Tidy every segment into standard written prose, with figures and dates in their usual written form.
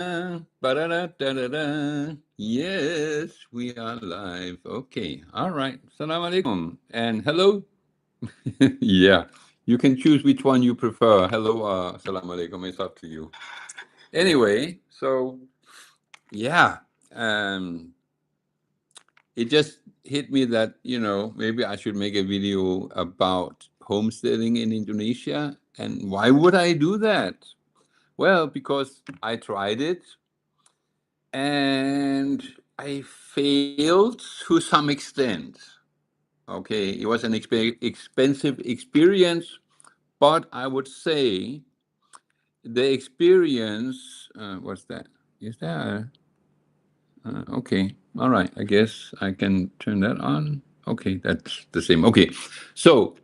Ba-da-da-da-da-da. Yes, we are live. Okay. All right. Salam alaikum. And hello. Yeah. You can choose which one you prefer. Hello, salam alaikum. It's up to you. Anyway, so yeah. Um, it just hit me that, maybe I should make a video about homesteading in Indonesia. And why would I do that? Well, because I tried it and I failed to some extent. Okay, it was an expensive experience, but I would say the experience. What's that? Is there? Okay, all right. I guess I can turn that on. Okay, that's the same. Okay, so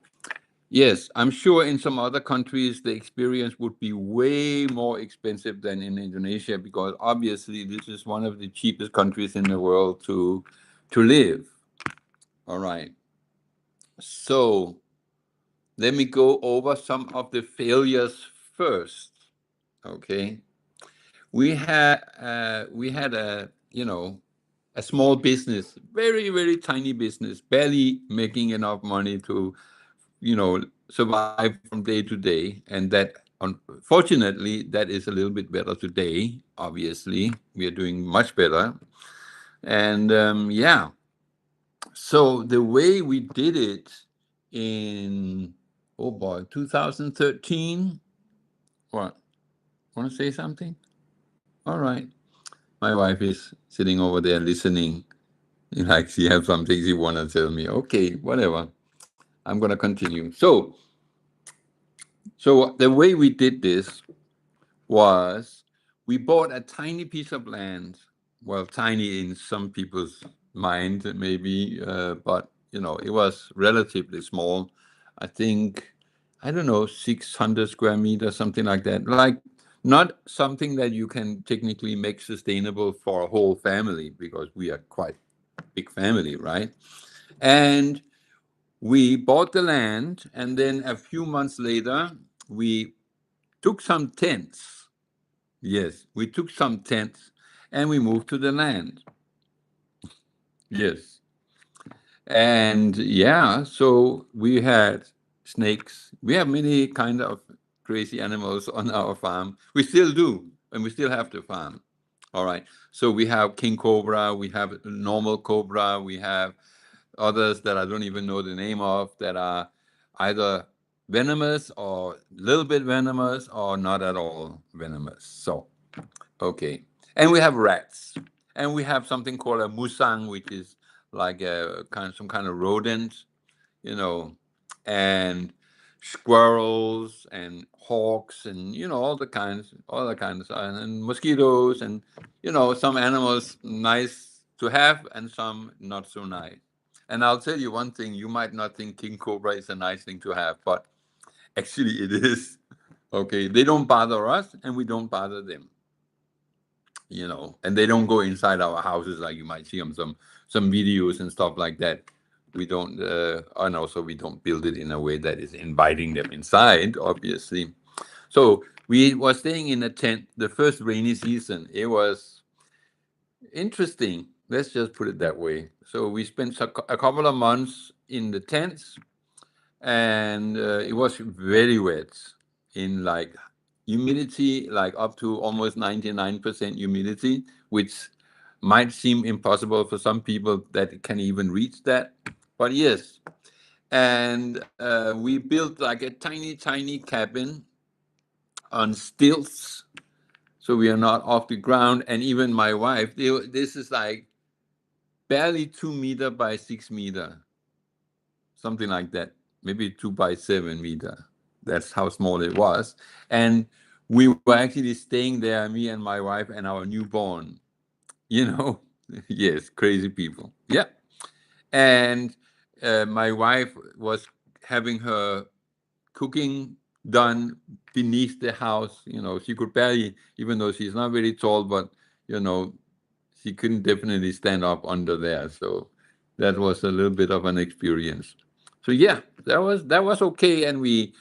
yes, I'm sure in some other countries the experience would be way more expensive than in Indonesia because obviously this is one of the cheapest countries in the world to live. All right. So let me go over some of the failures first. Okay. We had a small business, very very tiny business, barely making enough money to survive from day to day, and that unfortunately that is a little bit better today. Obviously we are doing much better. And yeah, so the way we did it in, oh boy, 2013. What, want to say something? All right, my wife is sitting over there listening, like she has some things she want to tell me. Okay, whatever, I'm going to continue. So the way we did this was we bought a tiny piece of land. Well, tiny in some people's mind, maybe, but it was relatively small. I think, I don't know, 600 square meters, something like that. Like, not something that you can technically make sustainable for a whole family because we are quite big family, right? And we bought the land, and then a few months later, we took some tents. Yes, we took some tents and we moved to the land. Yes. And yeah, so we had snakes. We have many kind of crazy animals on our farm. We still do, and we still have to farm. All right. So we have king cobra, we have normal cobra, we have others that I don't even know the name of that are either venomous or a little bit venomous or not at all venomous. So okay. And we have rats. And we have something called a musang, which is like a kind some kind of rodent, you know, and squirrels and hawks and all the kinds, and mosquitoes and some animals nice to have and some not so nice. And I'll tell you one thing: you might not think king cobra is a nice thing to have, but actually it is. Okay, they don't bother us, and we don't bother them. And they don't go inside our houses like you might see on some videos and stuff like that. We don't, and also we don't build it in a way that is inviting them inside, obviously. So we were staying in a tent the first rainy season. It was interesting. Let's just put it that way. So we spent a couple of months in the tents, and it was very wet, in like humidity, like up to almost 99% humidity, which might seem impossible for some people that can even reach that. But yes, and we built like a tiny, tiny cabin on stilts. So we are not off the ground. And even my wife, this is like barely 2 meter by 6 meter, something like that, maybe 2 by 7 meter. That's how small it was. And we were actually staying there, me and my wife and our newborn, you know. Yes, crazy people. Yeah. And my wife was having her cooking done beneath the house. She could barely, even though she's not very tall, but, you know, she couldn't definitely stand up under there. So that was a little bit of an experience. So yeah, that was okay. And we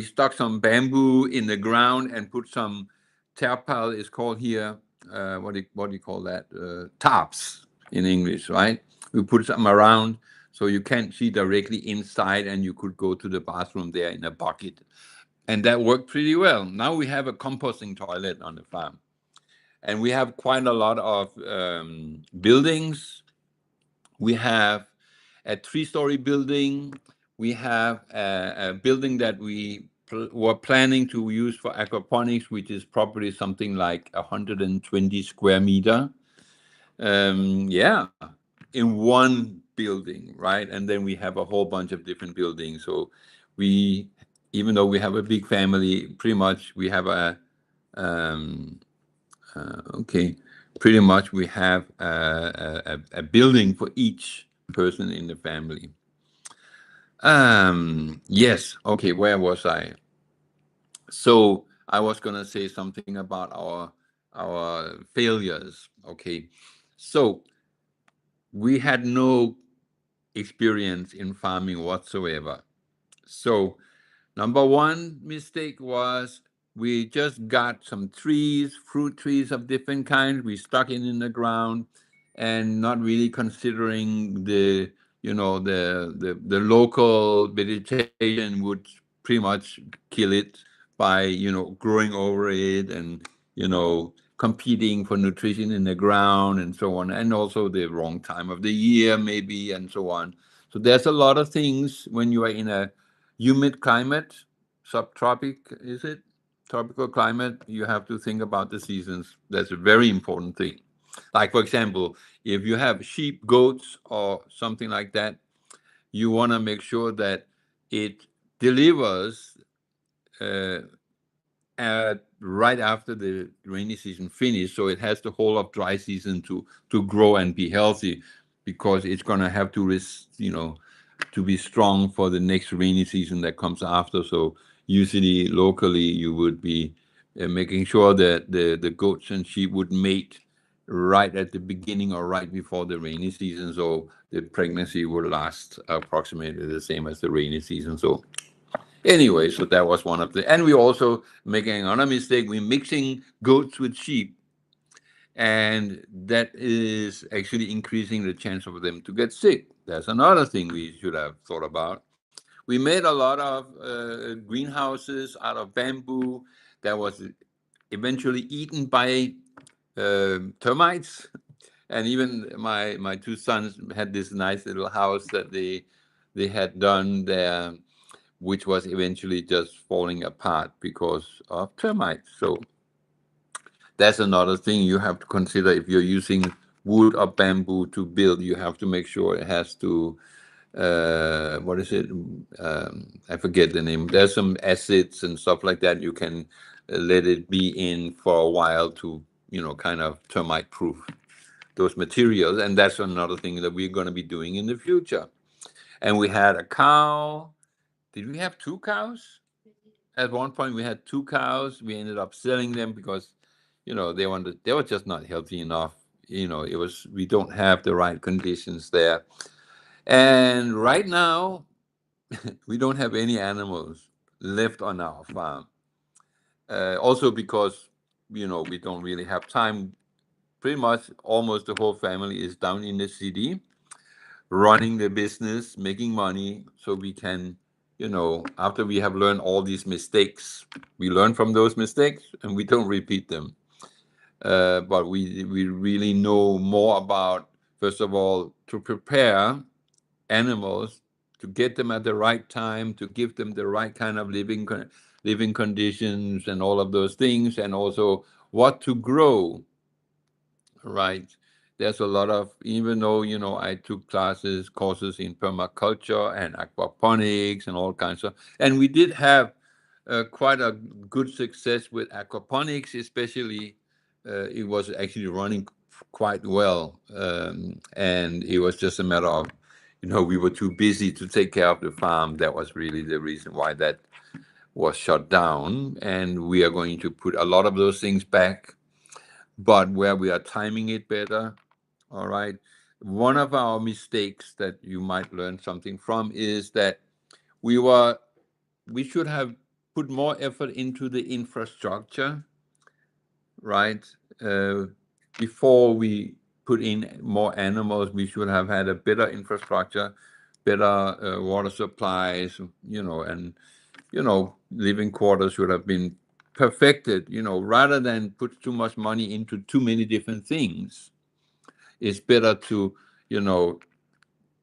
stuck some bamboo in the ground and put some terpal is called here, what do you call that? Tarps in English, right? We put some around so you can't see directly inside, and you could go to the bathroom there in a bucket. And that worked pretty well. Now we have a composting toilet on the farm, and we have quite a lot of buildings. We have a three-story building. We have a building that we were planning to use for aquaponics, which is probably something like 120 square meter. Yeah, in one building, right? And then we have a whole bunch of different buildings. So we, even though we have a big family, pretty much we have um, okay, pretty much we have a building for each person in the family. Yes, okay, where was I? So I was gonna say something about our failures. Okay, so we had no experience in farming whatsoever. So number one mistake was we just got some trees, fruit trees of different kinds. We stuck it in the ground, and not really considering the local vegetation would pretty much kill it by growing over it, and competing for nutrition in the ground and so on, and also the wrong time of the year maybe, and so on. So there's a lot of things when you are in a humid climate, subtropic, is it? Tropical climate, you have to think about the seasons. That's a very important thing. Like, for example, if you have sheep, goats, or something like that, you want to make sure that it delivers uh, right after the rainy season finish, so it has the whole of dry season to grow and be healthy, because it's going to have to to be strong for the next rainy season that comes after. So usually locally you would be making sure that the goats and sheep would mate right at the beginning or right before the rainy season, so the pregnancy would last approximately the same as the rainy season. So anyway, so that was one of the, and we also making another mistake. We're mixing goats with sheep, and that is actually increasing the chance of them to get sick. That's another thing we should have thought about. We made a lot of greenhouses out of bamboo that was eventually eaten by termites. And even my two sons had this nice little house that they had done there, which was eventually just falling apart because of termites. So that's another thing you have to consider. If you're using wood or bamboo to build, you have to make sure it has to, what is it? I forget the name. There's some acids and stuff like that. You can let it be in for a while to, kind of termite proof those materials. And that's another thing that we're going to be doing in the future. And we had a cow. Did we have two cows? At one point, we had two cows. We ended up selling them because, they were just not healthy enough. It was, we don't have the right conditions there. And right now, we don't have any animals left on our farm. Also because, we don't really have time. Pretty much almost the whole family is down in the city, running the business, making money, so we can, after we have learned all these mistakes, we learn from those mistakes and we don't repeat them. But we really know more about, first of all, to prepare animals, to get them at the right time, to give them the right kind of living conditions and all of those things, and also what to grow. Right. There's a lot of, even though, I took courses in permaculture and aquaponics and all kinds of, and we did have quite a good success with aquaponics, especially it was actually running quite well. And it was just a matter of, we were too busy to take care of the farm. That was really the reason why that was shut down. And we are going to put a lot of those things back, but where we are timing it better. All right. One of our mistakes that you might learn something from is that we we should have put more effort into the infrastructure right? Uh, Before we put in more animals, we should have had a better infrastructure, better water supplies, and living quarters should have been perfected, rather than put too much money into too many different things. It's better to, you know,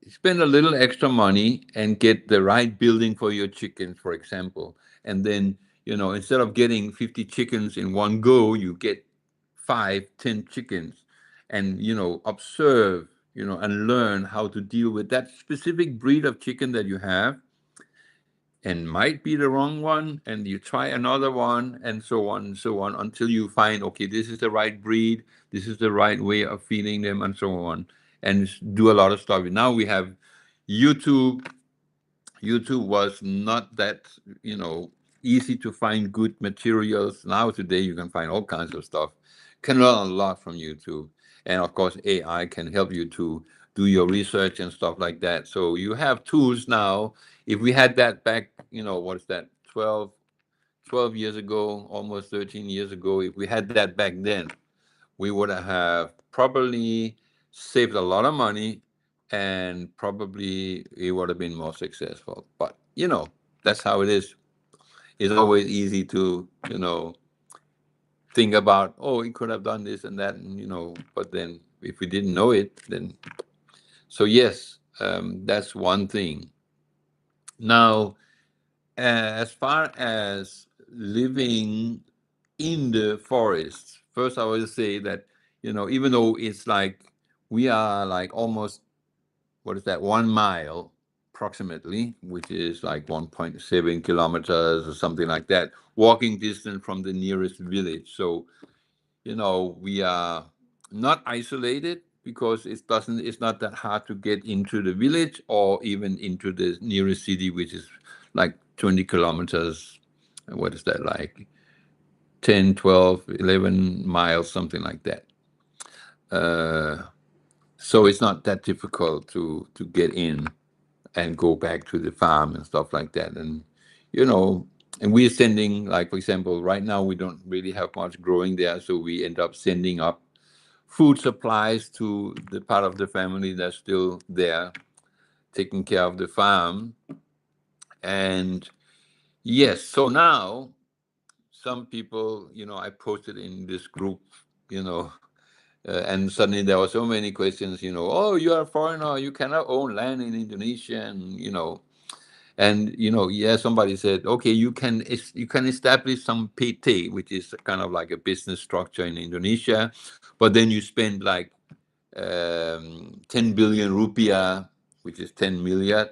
spend a little extra money and get the right building for your chickens, for example. And then, instead of getting 50 chickens in one go, you get 5, 10 chickens and, observe, and learn how to deal with that specific breed of chicken that you have and might be the wrong one, and you try another one, and so on and so on, until you find, okay, this is the right breed, this is the right way of feeding them, and so on, and do a lot of stuff. Now we have YouTube. YouTube was not that, easy to find good materials. Now today you can find all kinds of stuff. Can learn a lot from YouTube. And of course AI can help you to do your research and stuff like that. So you have tools now. If we had that back, what is that, 12 years ago, almost 13 years ago, if we had that back then, we would have probably saved a lot of money, and probably it would have been more successful. But that's how it is. It's always easy to think about, oh, we could have done this and that, and but then if we didn't know it, then so yes, that's one thing. Now, as far as living in the forest, first I will say that, even though it's like we are like almost, what is that, 1 mile approximately, which is like 1.7 kilometers or something like that, walking distance from the nearest village. So, we are not isolated, because it's not that hard to get into the village or even into the nearest city, which is like 20 kilometers. What is that, like 10, 12, 11 miles, something like that. Uh, so it's not that difficult to get in and go back to the farm and stuff like that. And you know, and we're sending, like, for example, right now we don't really have much growing there, so we end up sending up food supplies to the part of the family that's still there, taking care of the farm. And yes, so now some people, I posted in this group, you know, and suddenly there were so many questions, oh, you are a foreigner, you cannot own land in Indonesia, and yeah, somebody said, okay, you can establish some PT, which is kind of like a business structure in Indonesia, but then you spend like 10 billion rupiah, which is 10 million.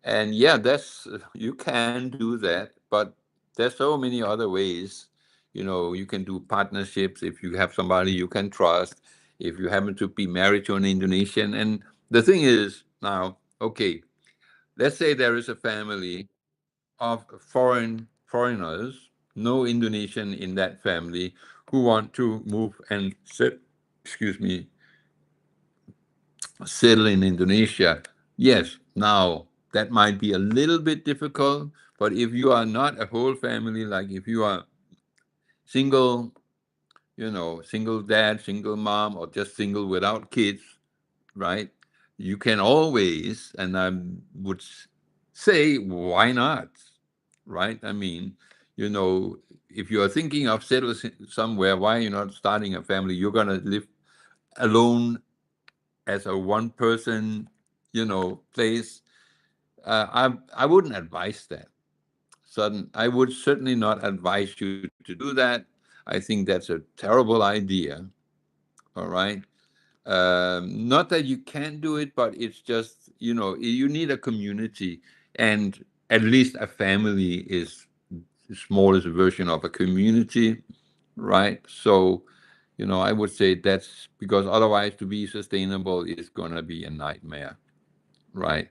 And yeah, that's you can do that, but there's so many other ways. You can do partnerships if you have somebody you can trust, if you happen to be married to an Indonesian. And the thing is now, okay, let's say there is a family of foreigners, no Indonesian in that family, who want to move and excuse me, settle in Indonesia. Yes, now that might be a little bit difficult, but if you are not a whole family, like if you are single, single dad, single mom, or just single without kids, right? You can always, and I would say, why not? Right? I mean, if you are thinking of settling somewhere, why are you not starting a family? You're gonna live alone as a one person, place. I wouldn't advise that. I would certainly not advise you to do that. I think that's a terrible idea. All right. Not that you can't do it, but it's just, you need a community, and at least a family is the smallest version of a community, right? So, I would say that's because otherwise, to be sustainable is going to be a nightmare, right?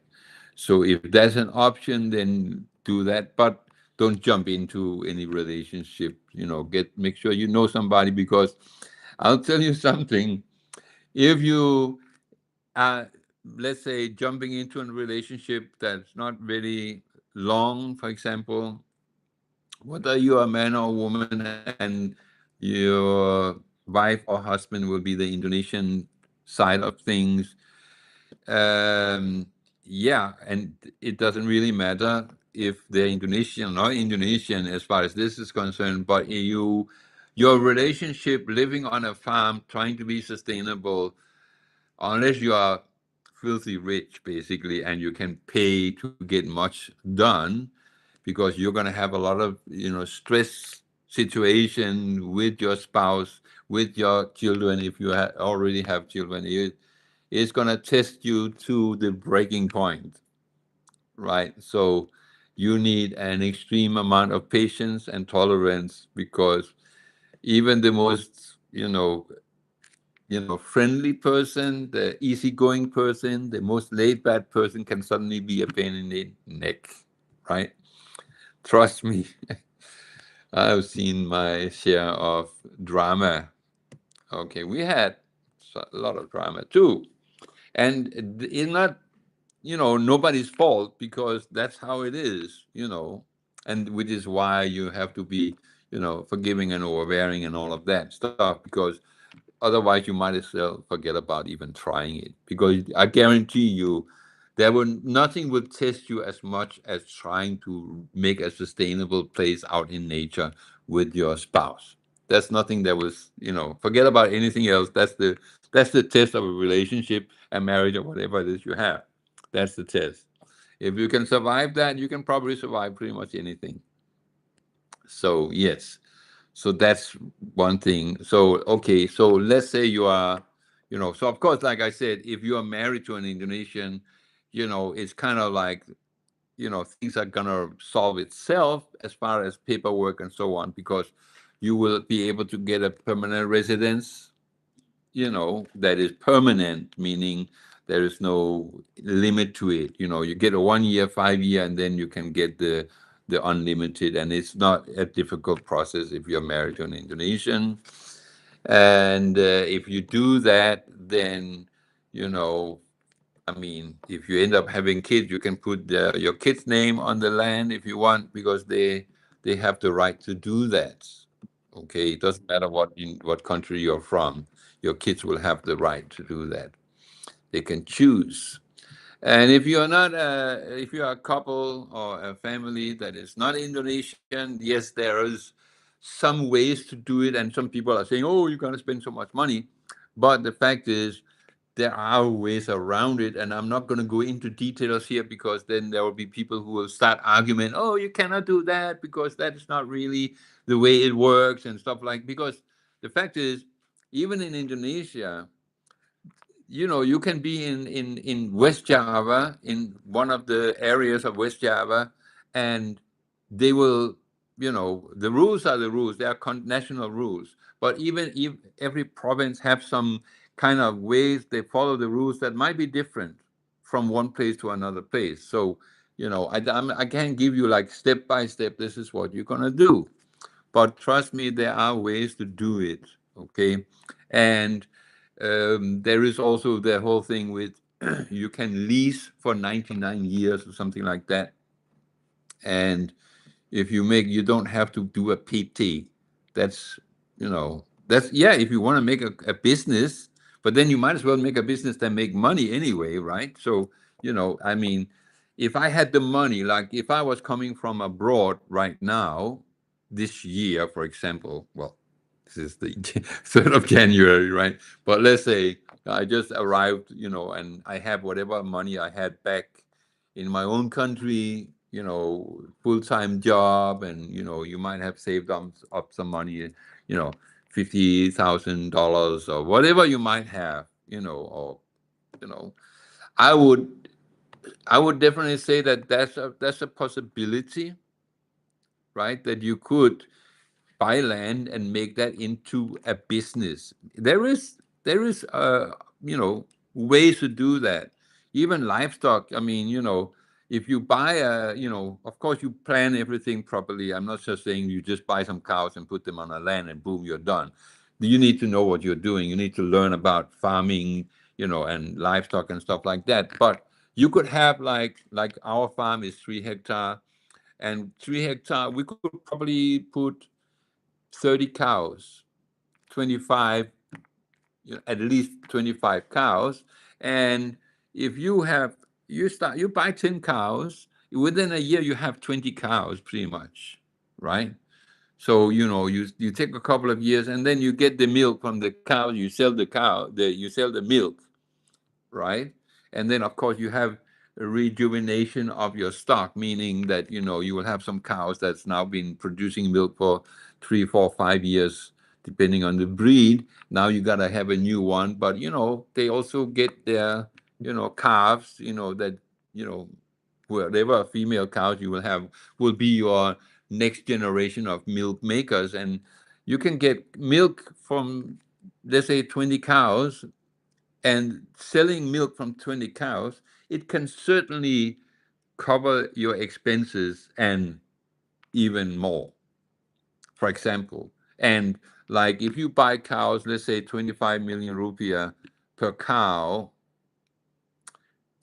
So if that's an option, then do that, but don't jump into any relationship. Make sure you know somebody, because I'll tell you something. If you uh, let's say, jumping into a relationship that's not very long, for example, whether you're a man or a woman, and Your wife or husband will be the Indonesian side of things. Um, yeah, and it doesn't really matter if they're Indonesian or Indonesian as far as this is concerned, but your relationship living on a farm, trying to be sustainable, unless you are filthy rich, basically, and you can pay to get much done, because you're going to have a lot of stress situation with your spouse, with your children. If you already have children, it's going to test you to the breaking point, right? So you need an extreme amount of patience and tolerance, because even the most friendly person, the easygoing person, the most laid back person can suddenly be a pain in the neck, right? Trust me. I've seen my share of drama. Okay, we had a lot of drama too. And it's not, nobody's fault, because that's how it is, and which is why you have to be, forgiving and overbearing and all of that stuff, because otherwise you might as well forget about even trying it, because I guarantee you nothing will test you as much as trying to make a sustainable place out in nature with your spouse. That's nothing that was, forget about anything else. That's the test of a relationship, a marriage, or whatever it is you have. That's the test. If you can survive that, you can probably survive pretty much anything. So yes, so that's one thing. So okay, so let's say you are, so of course, like I said, if you are married to an Indonesian, it's kind of like, things are gonna solve itself as far as paperwork and so on, because you will be able to get a permanent residence, that is permanent, meaning there is no limit to it. You get a 1 year, 5 year, and then you can get the unlimited, and it's not a difficult process if you're married to an Indonesian. And if you do that, then you know, I mean, if you end up having kids, you can put your kid's name on the land if you want, because they have the right to do that. Okay, it doesn't matter what country you're from, your kids will have the right to do that. They can choose. And if you're not, if you're a couple or a family that is not Indonesian, yes, there is some ways to do it. And some people are saying, "Oh, you're gonna spend so much money," but the fact is, there are ways around it, and I'm not going to go into details here, because then there will be people who will start arguing, "Oh, you cannot do that because that is not really the way it works," and stuff like. Because the fact is, even in Indonesia, you can be in West Java, in one of the areas of West Java, and they will, the rules are the rules. They are national rules. But even if every province have some kind of ways they follow the rules that might be different from one place to another place. So, I can't give you like step by step, this is what you're gonna do. But trust me, there are ways to do it. Okay, and there is also the whole thing with you can lease for 99 years or something like that. And if you don't have to do a PT. That's yeah, if you want to make a business, but then you might as well make a business that make money anyway, right? So, I mean, if I had the money, like if I was coming from abroad right now, this year, for example, well, this is the 3rd of January, right? But let's say I just arrived, and I have whatever money I had back in my own country, full-time job, and you might have saved up some money, you know, $50,000 or whatever you might have, or you know, I would I would definitely say that that's a possibility, right? That you could buy land and make that into a business. There is you know ways to do that. Even livestock. I mean, if you buy of course you plan everything properly. I'm not just saying you just buy some cows and put them on a land and boom, you're done. You need to know what you're doing. You need to learn about farming, and livestock and stuff like that. But you could have like our farm is 3 hectare, and 3 hectare we could probably put 30 cows, 25, at least 25 cows. And if you buy 10 cows, within a year you have 20 cows pretty much, right? So you take a couple of years, and then you get the milk from the cow. You sell you sell the milk, right? And then of course you have a rejuvenation of your stock, meaning that you will have some cows that's now been producing milk for 3, 4, 5 years, depending on the breed. Now you gotta have a new one, but they also get their calves, that you know whatever female cows you will have will be your next generation of milk makers. And you can get milk from, let's say, 20 cows, and selling milk from 20 cows, it can certainly cover your expenses and even more, for example. And like if you buy cows, let's say 25 million rupiah per cow,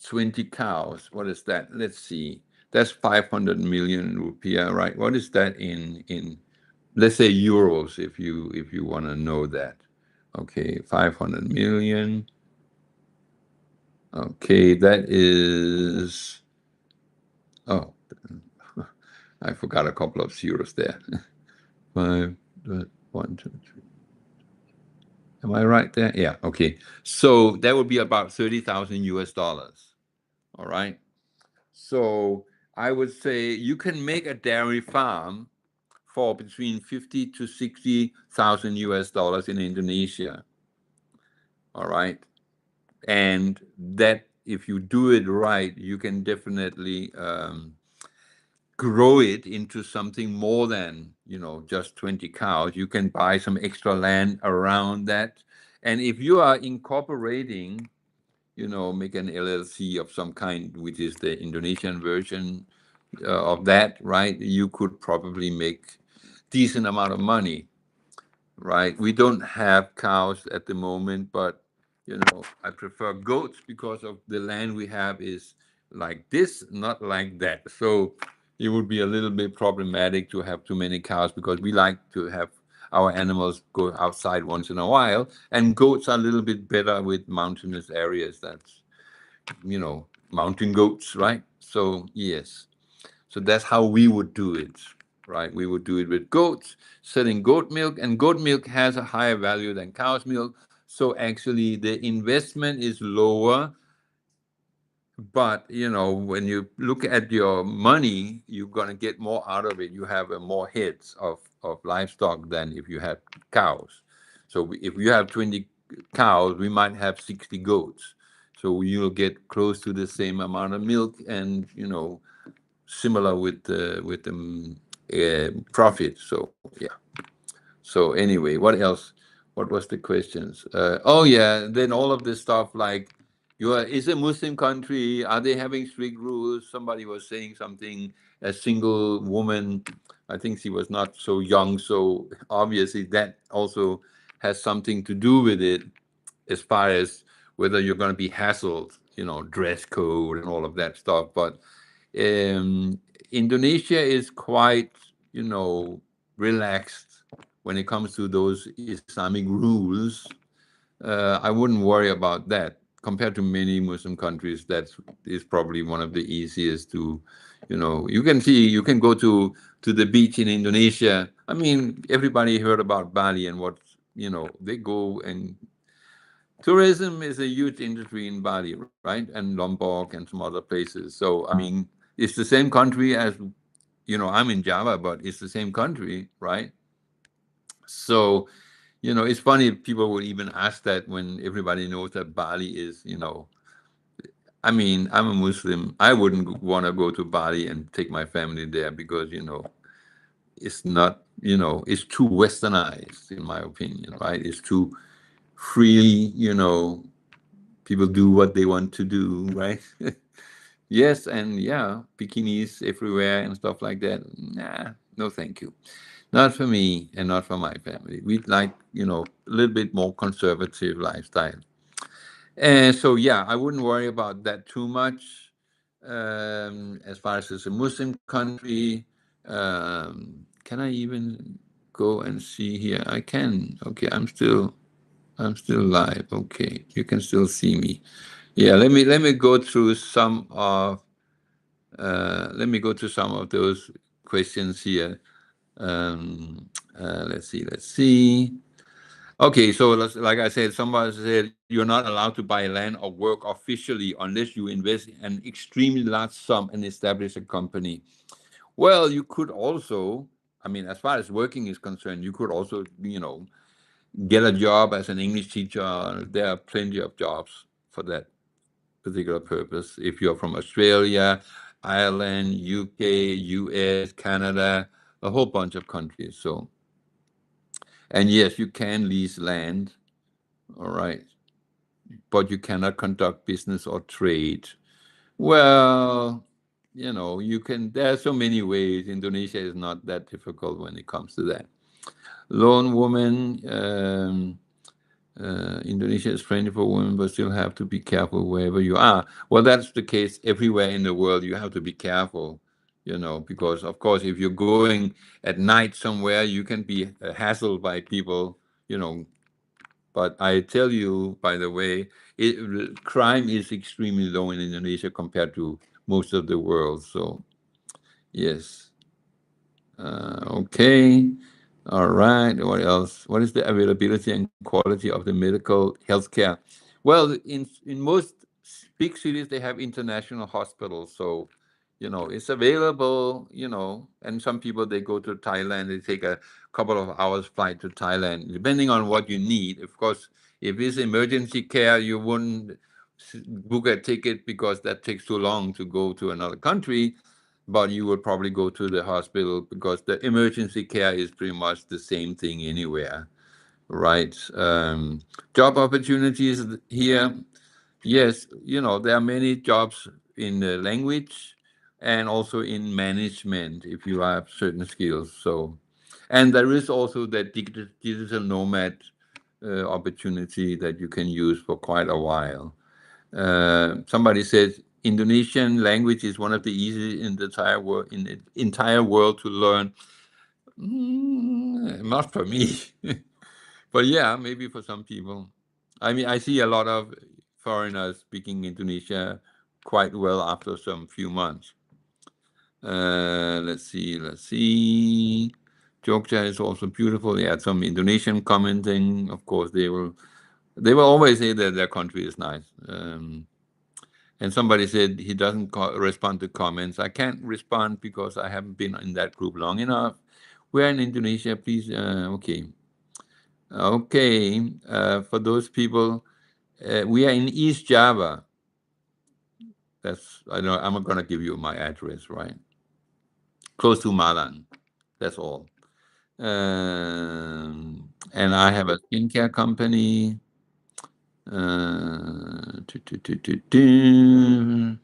20 cows, what is that? Let's see. That's 500 million rupiah, right? What is that in let's say euros, if you want to know that. Okay, 500 million. Okay, that is, oh, I forgot a couple of zeros there. Five, 1, 2, 3. Am I right there? Yeah, okay. So that would be about 30,000 US dollars. All right. So I would say you can make a dairy farm for between 50 to 60,000 US dollars in Indonesia. All right. And that, if you do it right, you can definitely grow it into something more than just 20 cows. You can buy some extra land around that, and if you are incorporating, make an LLC of some kind, which is the Indonesian version of that, right? You could probably make decent amount of money, right? We don't have cows at the moment, but I prefer goats because of the land we have is like this, not like that. So it would be a little bit problematic to have too many cows, because we like to have our animals go outside once in a while, and goats are a little bit better with mountainous areas. That's mountain goats, right? So yes. So that's how we would do it, right? We would do it with goats, selling goat milk, and goat milk has a higher value than cow's milk. So actually, the investment is lower, but when you look at your money, you're gonna get more out of it. You have more heads of livestock than if you had cows. So if you have 20 cows, we might have 60 goats. So you'll get close to the same amount of milk, and similar with the profit. So yeah. So anyway, what else? What was the questions? Oh yeah, then all of this stuff like, is a Muslim country. Are they having strict rules? Somebody was saying something. A single woman, I think she was not so young. So obviously that also has something to do with it, as far as whether you're going to be hassled, dress code and all of that stuff. But um, Indonesia is quite, relaxed when it comes to those Islamic rules. I wouldn't worry about that. Compared to many Muslim countries, that is probably one of the easiest to, you can go to the beach in Indonesia. I mean, everybody heard about Bali and what, they go, and tourism is a huge industry in Bali, right? And Lombok and some other places. So, I mean, it's the same country as, I'm in Java, but it's the same country, right? So, it's funny people would even ask that when everybody knows that Bali is, I mean, I'm a Muslim. I wouldn't want to go to Bali and take my family there because, it's not, it's too westernized, in my opinion, right? It's too freely, people do what they want to do, right? Yes, and yeah, bikinis everywhere and stuff like that. Nah, no, thank you. Not for me and not for my family. We'd like, a little bit more conservative lifestyle. And so, yeah, I wouldn't worry about that too much. As far as it's a Muslim country, can I even go and see here. I can. Okay, I'm still live. Okay, you can still see me. Yeah, let me go through some of those questions here. Um, let's see. Okay, so like I said, somebody said you're not allowed to buy land or work officially unless you invest an extremely large sum and establish a company. Well, you could also, I mean, as far as working is concerned, you could also, get a job as an English teacher. There are plenty of jobs for that particular purpose. If you're from Australia, Ireland, UK, US, Canada, a whole bunch of countries. So, and yes, you can lease land, all right, but you cannot conduct business or trade. Well, you can, there are so many ways. Indonesia is not that difficult when it comes to that. Lone woman, Indonesia is friendly for women, but still have to be careful wherever you are. Well, that's the case everywhere in the world. You have to be careful, because, of course, if you're going at night somewhere, you can be hassled by people, you know. But I tell you, by the way, crime is extremely low in Indonesia compared to most of the world. So, yes. Okay. All right. What else? What is the availability and quality of the medical healthcare? Well, in most big cities, they have international hospitals, so it's available. And some people they go to Thailand. They take a couple of hours flight to Thailand, depending on what you need. Of course, if it's emergency care, you wouldn't book a ticket because that takes too long to go to another country, but you would probably go to the hospital because the emergency care is pretty much the same thing anywhere, right? Job opportunities here, yes, there are many jobs in the language and also in management if you have certain skills. So, and there is also that digital nomad opportunity that you can use for quite a while. Somebody says Indonesian language is one of the easiest in the entire world to learn. Not for me, but yeah, maybe for some people. I mean, I see a lot of foreigners speaking Indonesia quite well after some few months. Let's see. Jogja is also beautiful. They had some Indonesian commenting. Of course, they will always say that their country is nice. And somebody said he doesn't respond to comments. I can't respond because I haven't been in that group long enough. We're in Indonesia, please. Okay. Okay. For those people, we are in East Java. I know I'm not going to give you my address, right? Close to Malang. That's all. And I have a skincare company. Uh, tu- tu- tu- tu- tu.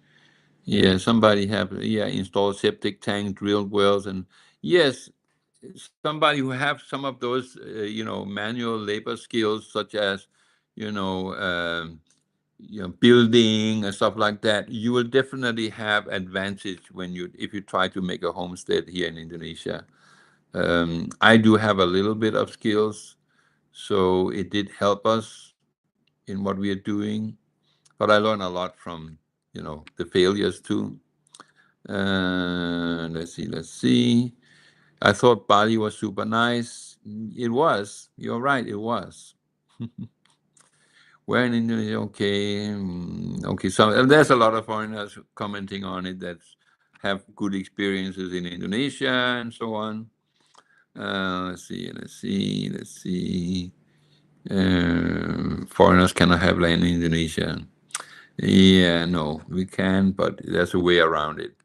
Yeah, somebody have installed septic tank, drilled wells, and yes, somebody who have some of those manual labor skills such as you know um, building and stuff like that. You will definitely have advantage when you if you try to make a homestead here in Indonesia. I do have a little bit of skills, so it did help us in what we are doing. But I learned a lot from the failures too. Let's see. I thought Bali was super nice. It was. You're right. It was. Where in Indonesia? Okay. Okay. So there's a lot of foreigners commenting on it that have good experiences in Indonesia and so on. Let's see. Foreigners cannot have land in Indonesia. Yeah, no, we can, but there's a way around it.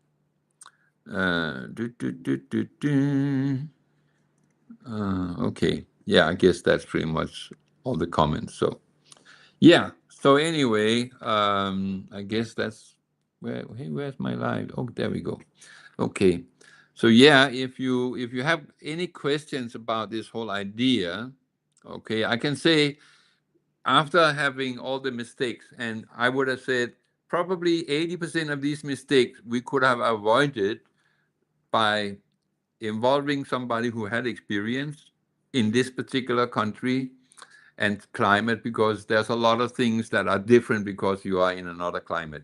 Do, do, do, do, do. Okay. Yeah, I guess that's pretty much all the comments. So yeah. So anyway, I guess that's where. Hey, where's my live? Oh, there we go. Okay. So yeah, if you have any questions about this whole idea, okay, I can say after having all the mistakes, and I would have said probably 80% of these mistakes we could have avoided by involving somebody who had experience, in this particular country and climate, because there's a lot of things that are different because you are in another climate.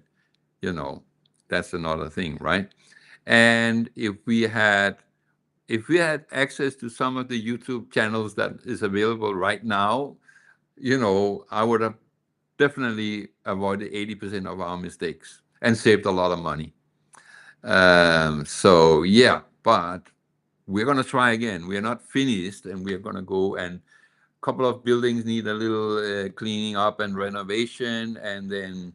You know, that's another thing, right? And if we had access to some of the YouTube channels that is available right now, I would have definitely avoided 80% of our mistakes and saved a lot of money. So yeah, but we're gonna try again. We're not finished, and we're gonna go, and a couple of buildings need a little cleaning up and renovation, and then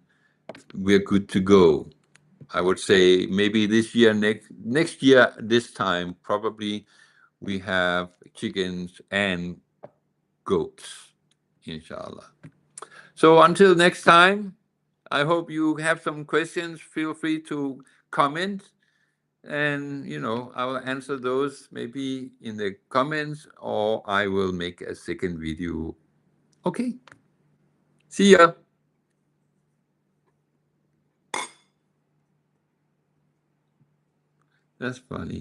we're good to go. I would say maybe this year, next year, this time probably we have chickens and goats, inshallah. So until next time, I hope you have some questions. Feel free to comment, and I will answer those maybe in the comments, or I will make a second video. Okay, see ya. That's funny.